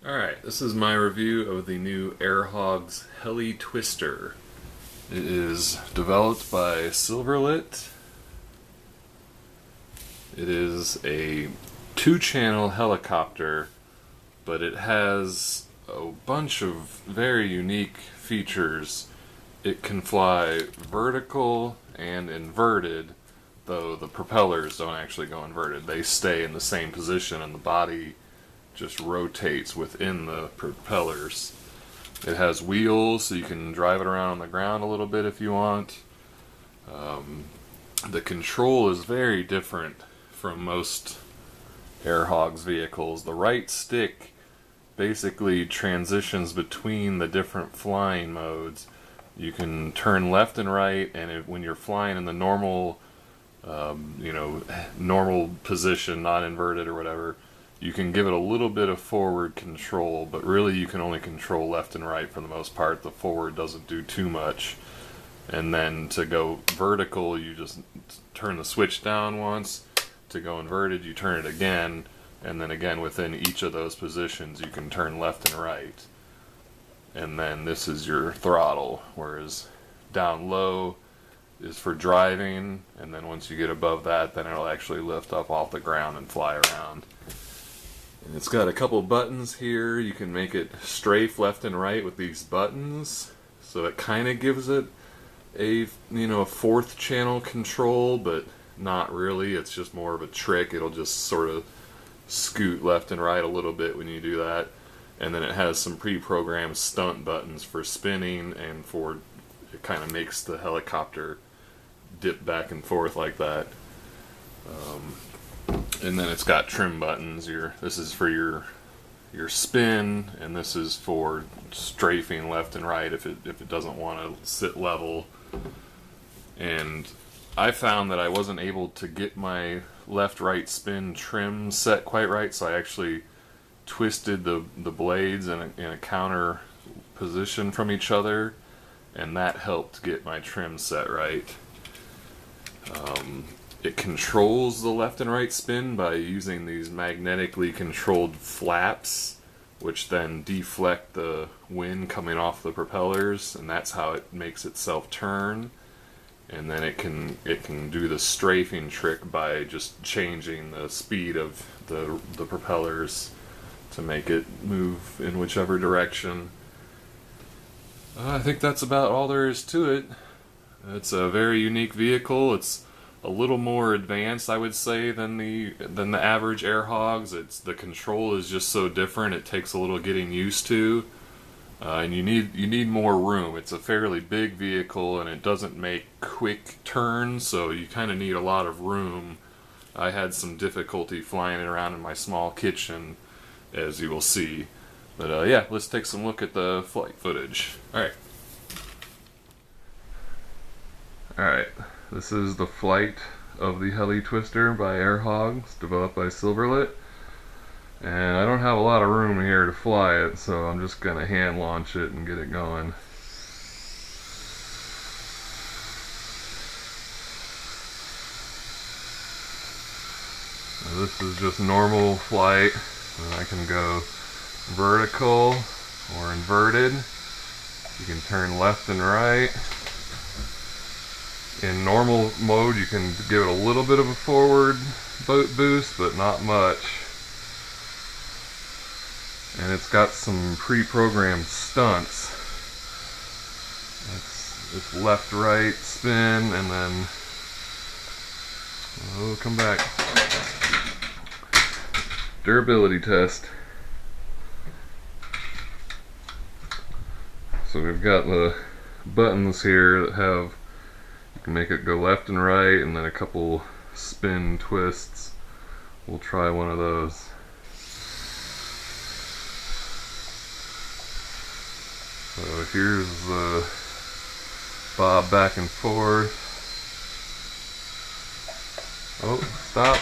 Alright, this is my review of the new Air Hogs Heli Twister. It is developed by Silverlit. It is a two-channel helicopter, but it has a bunch of very unique features. It can fly vertical and inverted, though the propellers don't actually go inverted. They stay in the same position and the body just rotates within the propellers. It has wheels, so you can drive it around on the ground a little bit if you want. The control is very different from most Air Hogs vehicles. The right stick basically transitions between the different flying modes. You can turn left and right, and when you're flying in the normal, normal position, not inverted or whatever, you can give it a little bit of forward control, but really you can only control left and right for the most part. The forward doesn't do too much. And then to go vertical, you just turn the switch down once. To go inverted, you turn it again. And then again, within each of those positions, you can turn left and right. And then this is your throttle, whereas down low is for driving. And then once you get above that, then it'll actually lift up off the ground and fly around. And it's got a couple buttons here. You can make it strafe left and right with these buttons, so it kind of gives it a fourth channel control, but not really. It's just more of a trick. It'll just sort of scoot left and right a little bit when you do that. And then it has some pre-programmed stunt buttons for spinning, and for it kind of makes the helicopter dip back and forth like that. And then it's got trim buttons. This is for your spin, and this is for strafing left and right if it doesn't want to sit level. And I found that I wasn't able to get my left-right spin trim set quite right, so I actually twisted the blades in a counter position from each other, and that helped get my trim set right. It controls the left and right spin by using these magnetically controlled flaps, which then deflect the wind coming off the propellers, and that's how it makes itself turn. And then it can do the strafing trick by just changing the speed of the propellers to make it move in whichever direction. I think that's about all there is to it. It's a very unique vehicle. It's a little more advanced, I would say, than the average Air Hogs. The control is just so different. It takes a little getting used to, and you need more room. It's a fairly big vehicle, and it doesn't make quick turns, so you kind of need a lot of room. I had some difficulty flying it around in my small kitchen, as you will see. But yeah, let's take some look at the flight footage. Alright. This is the flight of the Heli Twister by Air Hogs, developed by Silverlit. And I don't have a lot of room here to fly it, so I'm just going to hand launch it and get it going. Now this is just normal flight, and I can go vertical or inverted. You can turn left and right. In normal mode, you can give it a little bit of a forward boost, but not much. And it's got some pre-programmed stunts. It's left, right, spin, and then come back. Durability test. So we've got the buttons here that have, you can make it go left and right, and then a couple spin twists. We'll try one of those. So here's the bob back and forth. Oh, stop.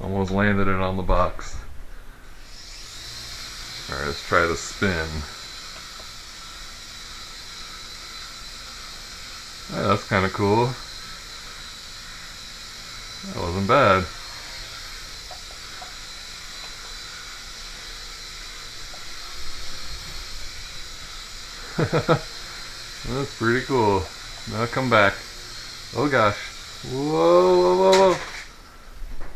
Almost landed it on the box. Alright, let's try the spin. Yeah, that's kind of cool. That wasn't bad. That's pretty cool. Now come back. Oh gosh. Whoa, whoa, whoa, whoa.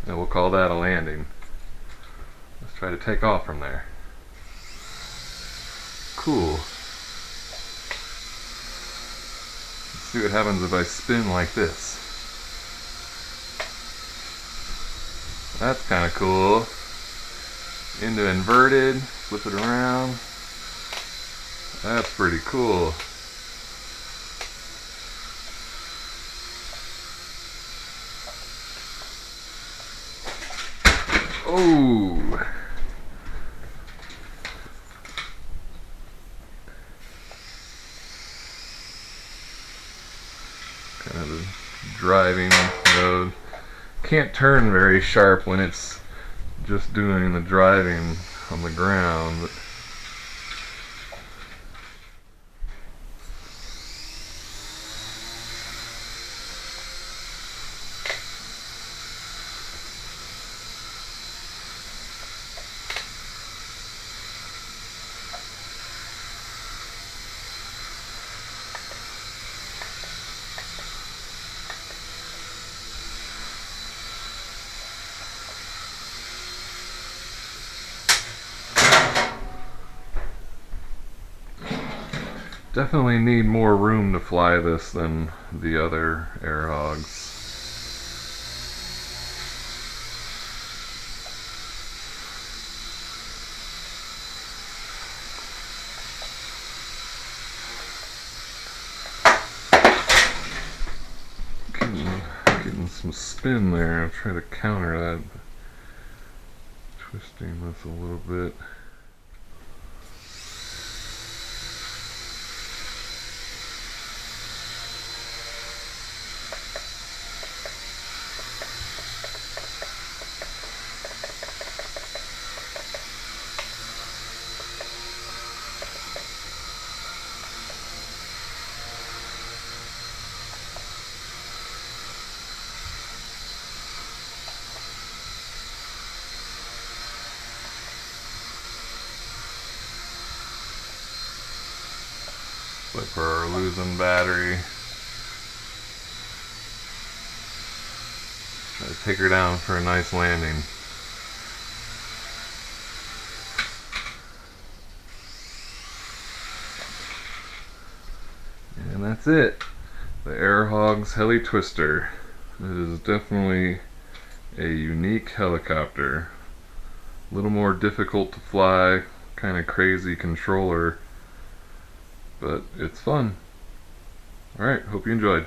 And we'll call that a landing. Let's try to take off from there. Cool. Let's see what happens if I spin like this. That's kind of cool. Into inverted, flip it around. That's pretty cool. Oh! Kind of the driving mode. Can't turn very sharp when it's just doing the driving on the ground. But definitely need more room to fly this than the other Air Hogs. Getting some spin there. I'll try to counter that. Twisting this a little bit. Flipper losing battery. Try to take her down for a nice landing. And that's it. The Air Hogs Heli Twister. It is definitely a unique helicopter. A little more difficult to fly, kind of crazy controller, but it's fun. Alright, hope you enjoyed.